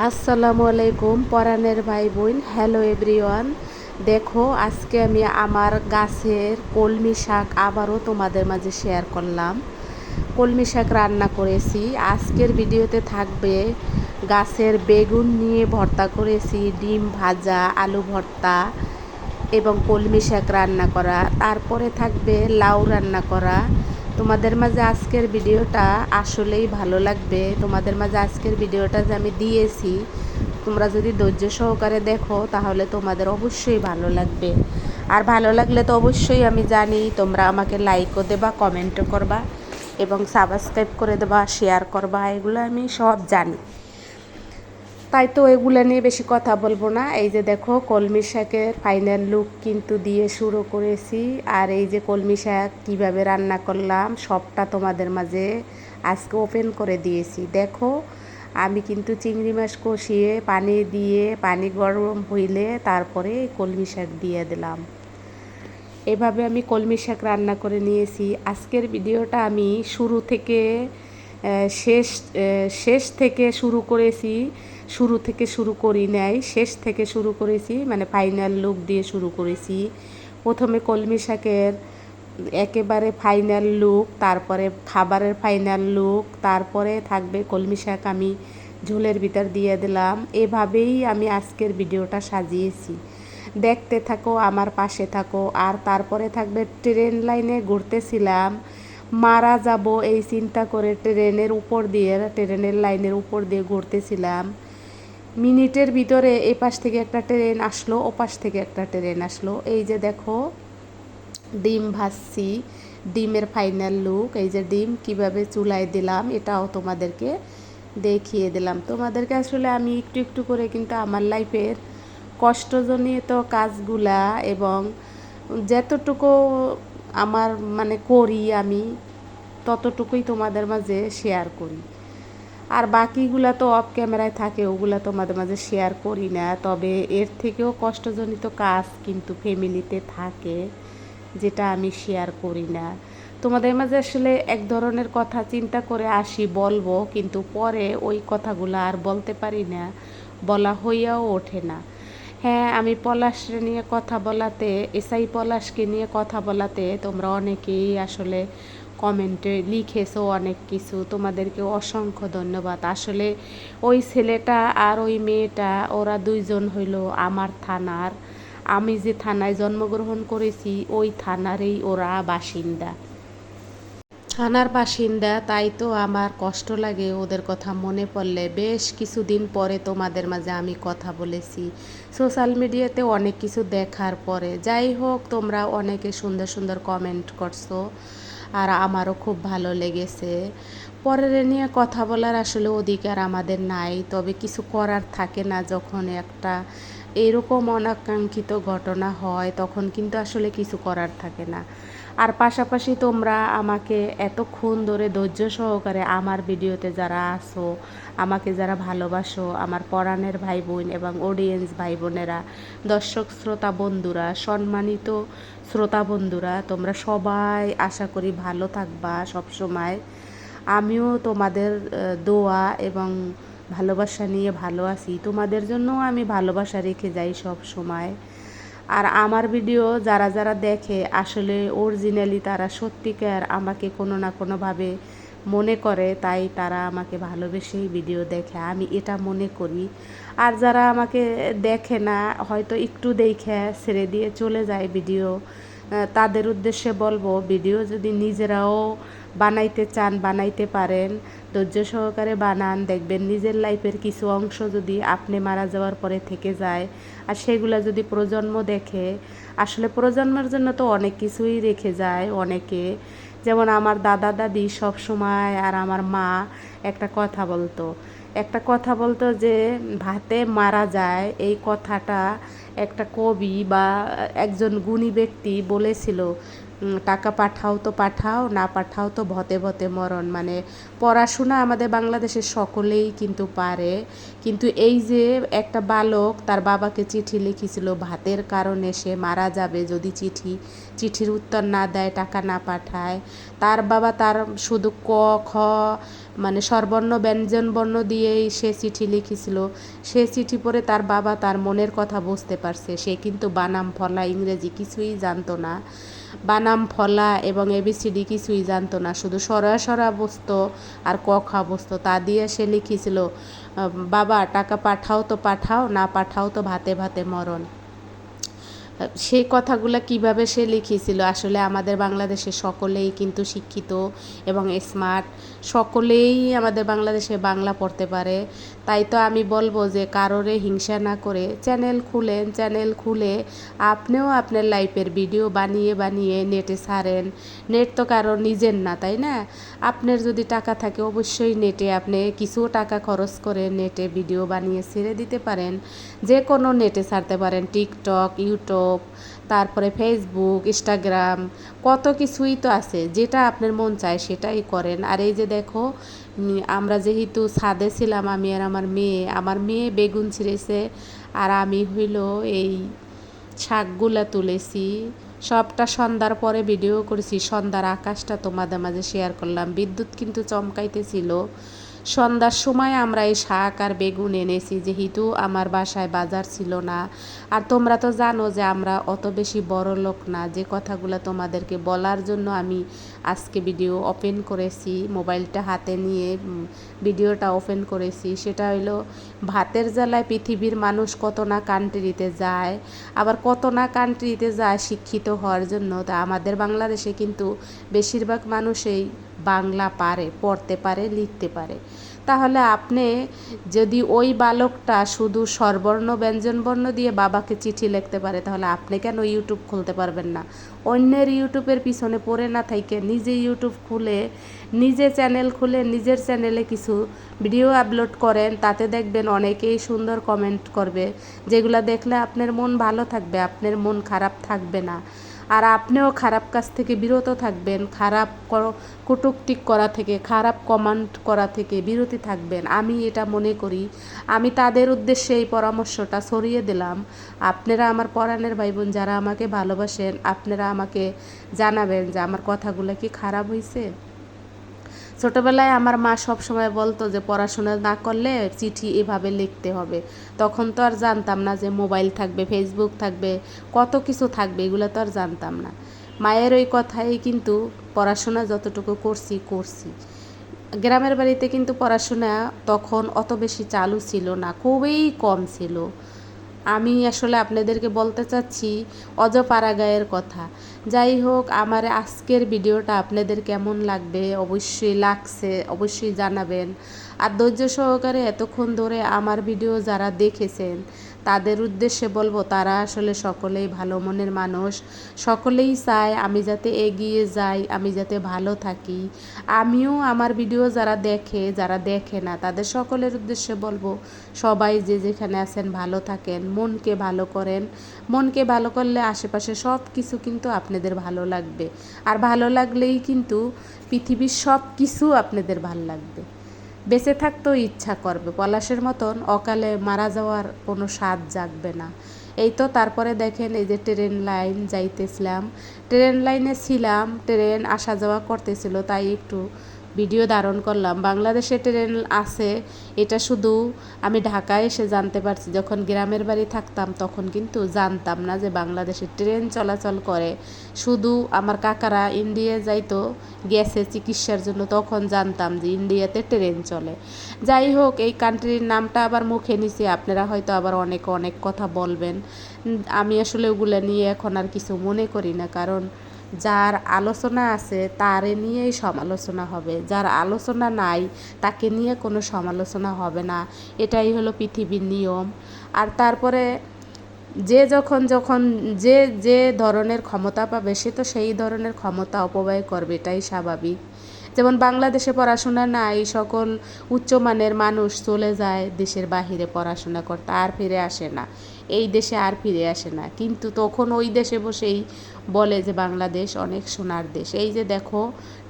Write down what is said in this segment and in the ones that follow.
আসসালামু আলাইকুম পরাণের ভাই বোন। Hello everyone. দেখো, আজকে আমি আমার গাছের কলমি শাক আবারও তোমাদের মাঝে শেয়ার করলাম। কলমি শাক রান্না করেছি। আজকের ভিডিওতে থাকবে গাছের বেগুন নিয়ে ভর্তা করেছি, ডিম ভাজা, আলু ভর্তা এবং কলমি শাক রান্না করা। তারপরে থাকবে লাউ রান্না করা। তোমাদের মাঝে আজকের ভিডিওটা আসলেই ভালো লাগবে। তোমাদের মাঝে আজকের ভিডিওটা যে আমি দিয়েছি, তোমরা যদি ধৈর্য সহকারে দেখো তাহলে তোমাদের অবশ্যই ভালো লাগবে। আর ভালো লাগলে তো অবশ্যই আমি জানি তোমরা আমাকে লাইকও দেবা, কমেন্টও করবা এবং সাবস্ক্রাইব করে দেবা, শেয়ার করবা, এগুলো আমি সব জানি। তাই তো এগুলো নিয়ে বেশি কথা বলবো না। এই যে দেখো, কলমি শাকের ফাইনাল লুক কিন্তু দিয়ে শুরু করেছি। আর এই যে কলমি শাক কীভাবে রান্না করলাম সবটা তোমাদের মাঝে আজকে ওপেন করে দিয়েছি। দেখো, আমি কিন্তু চিংড়ি মাছ কষিয়ে পানি দিয়ে, পানি গরম হইলে তারপরে কলমি শাক দিয়ে দিলাম। এভাবে আমি কলমি শাক রান্না করে নিয়েছি। আজকের ভিডিওটা আমি শুরু থেকে শেষ শেষ থেকে শুরু করেছি। শুরু থেকে শুরু করি নাই, শেষ থেকে শুরু করেছি, মানে ফাইনাল লুক দিয়ে শুরু করেছি। প্রথমে কলমি শাকের একেবারে ফাইনাল লুক, তারপরে খাবারের ফাইনাল লুক, তারপরে থাকবে কলমি শাক আমি ঝোলের ভিতর দিয়ে দিলাম। এভাবেই আমি আজকের ভিডিওটা সাজিয়েছি। দেখতে থাকো, আমার পাশে থাকো। আর তারপরে থাকবে ট্রেন লাইনে ঘুরতেছিলাম, মারা যাব এই চিন্তা করে ট্রেনের লাইনের উপর দিয়ে ঘুরতেছিলাম। মিনিটের ভিতরে এই পাশ থেকে একটা ট্রেন আসলো, ও পাশ থেকে একটা ট্রেন আসলো। এই যে দেখো, ডিম ভাজছি, ডিমের ফাইনাল লুক। এই যে ডিম কিভাবে চুলায় দিলাম এটাও তোমাদেরকে দেখিয়ে দিলাম। তোমাদেরকে আসলে আমি একটু একটু করে কিন্তু আমার লাইফের কষ্টজনিত কাজগুলা এবং যতটুকু আমার মানে করি আমি, ততটুকুই তোমাদের মাঝে শেয়ার করি। আর বাকিগুলা তো অফ ক্যামেরায় থাকে, ওগুলা তোমাদের মাঝে শেয়ার করি না। তবে এর থেকেও কষ্টজনিত কাজ কিন্তু ফ্যামিলিতে থাকে, যেটা আমি শেয়ার করি না। তোমাদের মাঝে আসলে এক ধরনের কথা চিন্তা করে আসি বলবো, কিন্তু পরে ওই কথাগুলো আর বলতে পারি না, বলা হইয়াও ওঠে না। হ্যাঁ, আমি পলাশকে নিয়ে কথা বলাতে, এসআই পলাশকে নিয়ে কথা বলাতে তোমরা অনেকেই আসলে কমেন্টে লিখেছো অনেক কিছু। তোমাদেরকে অসংখ্য ধন্যবাদ। আসলে ওই ছেলেটা আর ওই মেয়েটা, ওরা দুইজন হইল আমার থানার, আমি যে থানায় জন্মগ্রহণ করেছি ওই থানারই ওরা বাসিন্দা, থানার বাসিন্দা। তাই তো আমার কষ্ট লাগে ওদের কথা মনে পড়লে। বেশ কিছুদিন পরে তোমাদের মাঝে আমি কথা বলেছি সোশ্যাল মিডিয়াতে অনেক কিছু দেখার পরে। যাই হোক, তোমরা অনেকে সুন্দর সুন্দর কমেন্ট করছো, আর আমারও খুব ভালো লেগেছে। পরের নিয়ে কথা বলার আসলে অধিকার আমাদের নাই, তবে কিছু করার থাকে না। যখন একটা এরকম অনাকাঙ্ক্ষিত ঘটনা হয় তখন কিন্তু আসলে কিছু করার থাকে না। আর পাশাপাশি তোমরা আমাকে এতক্ষণ ধরে ধৈর্য সহকারে আমার ভিডিওতে যারা আসো, আমাকে যারা ভালোবাসো, আমার পরাণের ভাই বোন এবং অডিয়েন্স ভাই বোনেরা, দর্শক শ্রোতা বন্ধুরা, সম্মানিত শ্রোতা বন্ধুরা, তোমরা সবাই আশা করি ভালো থাকবা সব সময়। আমিও তোমাদের দোয়া এবং ভালোবাসা নিয়ে ভালো আছি। তোমাদের জন্যও আমি ভালোবাসা রেখে যাই সব সময়। আর আমার ভিডিও যারা যারা দেখে আসলে অরিজিনালি তারা সত্যিকার আমাকে কোনো না কোনোভাবে মনে করে, তাই তারা আমাকে ভালোবেসেই ভিডিও দেখে, আমি এটা মনে করি। আর যারা আমাকে দেখে না, হয়তো একটু দেখে ছেড়ে দিয়ে চলে যায় ভিডিও, তাদের উদ্দেশ্যে বলবো, ভিডিও যদি নিজেরাও বানাইতে চান বানাইতে পারেন, ধৈর্য সহকারে বানান। দেখবেন নিজের লাইফের কিছু অংশ যদি আপনি মারা যাওয়ার পরে থেকে যায়, আর সেগুলো যদি প্রজন্ম দেখে, আসলে প্রজন্মের জন্য তো অনেক কিছুই রেখে যায় অনেকে। যেমন আমার দাদা দাদি সব সময় আর আমার মা একটা কথা বলতো যে ভাতে মারা যায়। এই কথাটা একটা কবি বা একজন গুণী ব্যক্তি বলেছিল, টাকা পাঠাও তো পাঠাও, না পাঠাও তো ভতে ভতে মরণ। মানে পড়াশোনা আমাদের বাংলাদেশের সকলেই কিন্তু পারে, কিন্তু এই যে একটা বালক তার বাবাকে চিঠি লিখেছিল ভাতের কারণে সে মারা যাবে যদি চিঠির উত্তর না দেয়, টাকা না পাঠায়, তার বাবা তার শুধু ক খ মানে স্বরবর্ণ ব্যঞ্জনবর্ণ দিয়েই সে চিঠি লিখেছিল। সে চিঠি পড়ে তার বাবা তার মনের কথা বুঝতে পারছে। সে কিন্তু বানাম ফলা ইংরেজি কিছুই জানতো না, বানাম ফলা এবং এবিসিডি কিছুই জানতো না, শুধু সরা বুঝতো আর ক খ বুঝতো। তা দিয়ে সে লিখেছিল, বাবা টাকা পাঠাও তো পাঠাও, না পাঠাও তো ভাতে ভাতে মরণ। সেই কথাগুলো কিভাবে সে লিখেছিল, আসলে আমাদের বাংলাদেশে সকলেই কিন্তু শিক্ষিত এবং স্মার্ট, সকলেই আমাদের বাংলাদেশে বাংলা পড়তে পারে। তাই তো আমি বলবো যে কারোরে হিংসা না করে চ্যানেল খুলেন, চ্যানেল খুলে আপনিও আপনার লাইফের ভিডিও বানিয়ে বানিয়ে নেটে ছাড়েন। নেট তো কারো নিজের না, তাই না? আপনার যদি টাকা থাকে অবশ্যই নেটে আপনি কিছু টাকা খরচ করে নেটে ভিডিও বানিয়ে ছেড়ে দিতে পারেন। যে কোনো নেটে ছাড়তে পারেন, টিকটক, ইউটিউব, তারপরে ফেসবুক, ইনস্টাগ্রাম, কত কিছুই তো আছে। যেটা আপনার মন চায় সেটাই করেন। আর এই যে দেখো, আমরা যেহেতু ছাদে ছিলাম, আমি আর আমার মেয়ে বেগুন ছিঁড়েছে আর আমি হইল এই শাকগুলা তুলেছি। সবটা সন্ধ্যার পরে ভিডিও করেছি, সন্ধ্যার আকাশটা তোমাদের মাঝে শেয়ার করলাম। বিদ্যুৎ কিন্তু চমকাইতেছিল। সন্ধ্যার সময় আমরা এই শাক আর বেগুন এনেছি, যেহেতু আমার বাসায় বাজার ছিল না। আর তোমরা তো জানো যে আমরা অত বেশি বড় লোক না, যে কথাগুলো তোমাদেরকে বলার জন্য আমি আজকে ভিডিও ওপেন করেছি, মোবাইলটা হাতে নিয়ে ভিডিওটা ওপেন করেছি। সেটা হলো ভাতের জ্বালায় পৃথিবীর মানুষ কত না কান্ট্রিতে যায়, আবার কত না কান্ট্রিতে যায় শিক্ষিত হওয়ার জন্য। তা আমাদের বাংলাদেশে কিন্তু বেশিরভাগ মানুষই বাংলা পারে, পড়তে পারে, লিখতে পারে। তাহলে আপনি যদি ওই বালকটা শুধু স্বরবর্ণ ব্যঞ্জনবর্ণ দিয়ে বাবাকে চিঠি লিখতে পারে, তাহলে আপনি কেন ইউটিউব খুলতে পারবেন না? অন্যের ইউটিউবের পিছনে পড়ে না থাইকে নিজে ইউটিউব খুলে, নিজে চ্যানেল খুলে, নিজের চ্যানেলে কিছু ভিডিও আপলোড করেন। তাতে দেখবেন অনেকেই সুন্দর কমেন্ট করবে, যেগুলো দেখলে আপনার মন ভালো থাকবে, আপনার মন খারাপ থাকবে না। আর আপনিও খারাপ কাজ থেকে বিরত থাকবেন, খারাপ কটূক্তি করা থেকে, খারাপ কমেন্ট করা থেকে বিরতি থাকবেন। আমি এটা মনে করি। আমি তাদের উদ্দেশ্যে এই পরামর্শটা ছড়িয়ে দিলাম। আপনারা আমার পরাণের ভাই বোন যারা আমাকে ভালোবাসেন, আপনারা আমাকে জানাবেন যে আমার কথাগুলো কি খারাপ হয়েছে। ছোটোবেলায় আমার মা সব সময় বলতো যে পড়াশোনা না করলে চিঠি এভাবে লিখতে হবে। তখন তো আর জানতাম না যে মোবাইল থাকবে, ফেসবুক থাকবে, কত কিছু থাকবে, এগুলো তো আর জানতাম না। মায়ের ওই কথাই কিন্তু পড়াশোনা যতটুকু করছি। গ্রামের বাড়িতে কিন্তু পড়াশোনা তখন অত বেশি চালু ছিল না, খুবই কম ছিল। আমি আসলে আপনাদেরকে বলতে চাচ্ছি অজপাড়াগাঁয়ের কথা। যাই হোক, আমার আজকের ভিডিওটা আপনাদের কেমন লাগবে অবশ্যই জানাবেন। আর ধৈর্য সহকারে এতক্ষণ ধরে আমার ভিডিও যারা দেখেছেন তাদের উদ্দেশ্যে বলবো, তারা আসলে সকলেই ভালো মনের মানুষ। সকলেই চায় আমি যাতে এগিয়ে যাই, আমি যাতে ভালো থাকি। আমিও আমার ভিডিও যারা দেখে না তাদের সকলের উদ্দেশ্যে বলবো, সবাই যে যেখানে আছেন ভালো থাকেন, মনকে ভালো করেন। মনকে ভালো করলে আশেপাশে সব কিছু কিন্তু আপনাদের ভালো লাগবে। আর ভালো লাগলেই কিন্তু পৃথিবীর সব কিছু আপনাদের ভালো লাগবে। বেঁচে থাকতেও ইচ্ছা করবে, পলাশের মতন অকালে মারা যাওয়ার কোনো স্বাদ জাগবে না। এই তো তারপরে দেখেন এই যে ট্রেন লাইন যাইতেছিলাম, ট্রেন লাইনে ছিলাম, ট্রেন আসা যাওয়া করতেছিল, তাই একটু ভিডিও ধারণ করলাম। বাংলাদেশে ট্রেন আছে এটা শুধু আমি ঢাকায় এসে জানতে পারছি। যখন গ্রামের বাড়ি থাকতাম তখন কিন্তু জানতাম না যে বাংলাদেশে ট্রেন চলাচল করে। শুধু আমার কাকারা ইন্ডিয়া যাইতো, গেছে চিকিৎসার জন্য, তখন জানতাম যে ইন্ডিয়াতে ট্রেন চলে। যাই হোক, এই কান্ট্রির নামটা আবার মুখে নিছি, আপনারা হয়তো আবার অনেক কথা বলবেন। আমি আসলে ওগুলো নিয়ে এখন আর কিছু মনে করি না, কারণ যার আলোচনা আছে তারে নিয়েই সমালোচনা হবে, যার আলোচনা নাই তাকে নিয়ে কোনো সমালোচনা হবে না। এটাই হলো পৃথিবীর নিয়ম। আর তারপরে যখন যে ধরনের ক্ষমতা পাবে সে তো সেই ধরনের ক্ষমতা অপব্যয় করবে, এটাই স্বাভাবিক। যেমন বাংলাদেশে পড়াশোনা নাই, সকল উচ্চমানের মানুষ চলে যায় দেশের বাহিরে পড়াশোনা করতে, আর ফিরে আসে না, এই দেশে আর ফিরে আসে না। কিন্তু তখন ওই দেশে বসেই বলে যে বাংলাদেশ অনেক সোনার দেশ। এই যে দেখো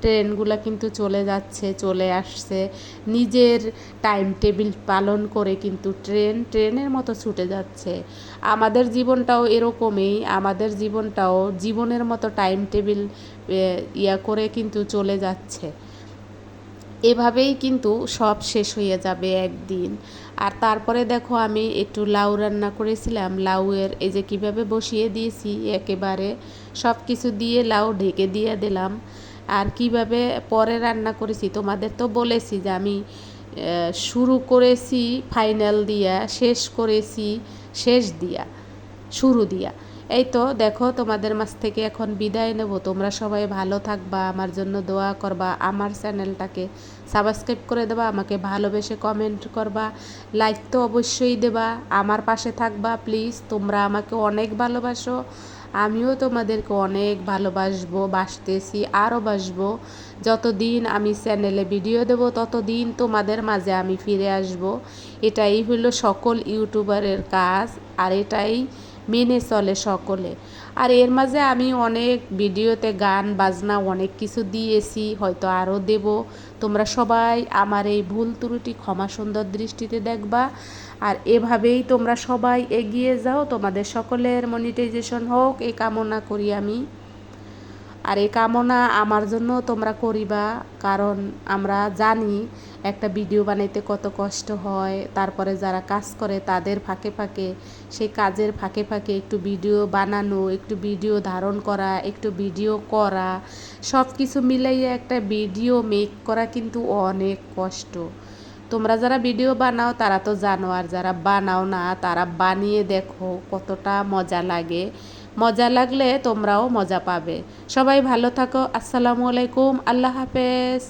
ট্রেনগুলো কিন্তু চলে যাচ্ছে, চলে আসছে, নিজের টাইম টেবিল পালন করে কিন্তু ট্রেনের মতো ছুটে যাচ্ছে। আমাদের জীবনটাও এরকমই, আমাদের জীবনটাও জীবনের মতো টাইম টেবিল করে কিন্তু চলে যাচ্ছে। এভাবেই কিন্তু সব শেষ হয়ে যাবে একদিন। আর তারপরে দেখো আমি একটু লাউ রান্না করেছিলাম, লাউয়ের এই যে কিভাবে বসিয়ে দিয়েছি একেবারে সব কিছু দিয়ে লাউ ঢেকে দিয়ে দিলাম। আর কিভাবে পরে রান্না করেছি তোমাদের তো বলেছি যে আমি শুরু করেছি ফাইনাল দিয়া, শেষ করেছি শেষ দিয়া, শুরু দিয়া। এই তো দেখো তোমাদের মাঝ থেকে এখন বিদায় নেব। তোমরা সবাই ভালো থাকবা, আমার জন্য দোয়া করবা, আমার চ্যানেলটাকে সাবস্ক্রাইব করে দেবা, আমাকে ভালোবেসে কমেন্ট করবা, লাইক তো অবশ্যই দেবা, আমার পাশে থাকবা প্লিজ। তোমরা আমাকে অনেক ভালোবাসো, আমিও তোমাদেরকে অনেক ভালোবাসবো, বাসতেছি, আরও বাসবো। যতদিন আমি চ্যানেলে ভিডিও দেব ততদিন তোমাদের মাঝে আমি ফিরে আসব। এটাই হলো সকল ইউটিউবারের কাজ, আর এটাই মেনে চলে সকলে। আর এর মাঝে আমি অনেক ভিডিওতে গান বাজনা অনেক কিছু দিয়েছি, হয়তো আরও দেব। তোমরা সবাই আমার এই ভুল ত্রুটি ক্ষমা সুন্দর দৃষ্টিতে দেখবা। আর এভাবেই তোমরা সবাই এগিয়ে যাও, তোমাদের সকলের মনিটাইজেশন হোক এই কামনা করি আমি। আর এই কামনা আমার জন্য তোমরা করিবা, কারণ আমরা জানি একটা ভিডিও বানাইতে কত কষ্ট হয়। তারপরে যারা কাজ করে তাদের ফাঁকে ফাঁকে, সেই কাজের ফাঁকে ফাঁকে একটু ভিডিও বানানো, একটু ভিডিও ধারণ করা, একটু ভিডিও করা, সব কিছু মিলাইয়া একটা ভিডিও মেক করা কিন্তু অনেক কষ্ট। তোমরা যারা ভিডিও বানাও তারা তো জানো, আর যারা বানাও না তারা বানিয়ে দেখো কতটা মজা লাগে। মজা লাগলে তোমরাও মজা পাবে। সবাই ভালো থাকো। আসসালামু আলাইকুম, আল্লাহ হাফেজ।